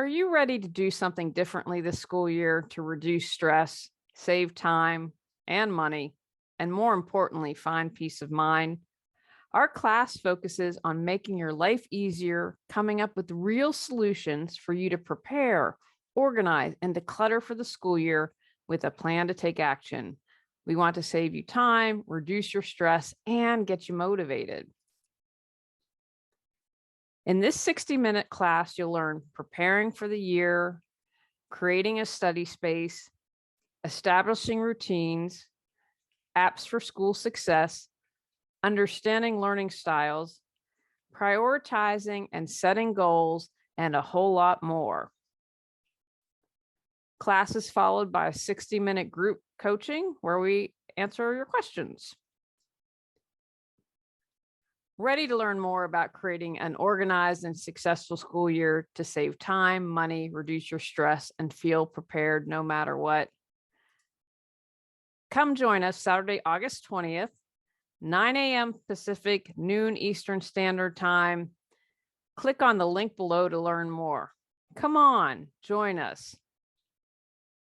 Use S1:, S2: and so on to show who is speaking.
S1: Are you ready to do something differently this school year to reduce stress, save time and money, and more importantly, find peace of mind? Our class focuses on making your life easier, coming up with real solutions for you to prepare, organize, and declutter for the school year with a plan to take action. We want to save you time, reduce your stress, and get you motivated. In this 60-minute class, you'll learn preparing for the year, creating a study space, establishing routines, apps for school success, understanding learning styles, prioritizing and setting goals, and a whole lot more. Class is followed by a 60-minute group coaching where we answer your questions. Ready to learn more about creating an organized and successful school year to save time, money, reduce your stress, and feel prepared no matter what? Come join us Saturday, August 20th, 9 a.m. Pacific, noon Eastern Standard Time. Click on the link below to learn more. Come on, join us.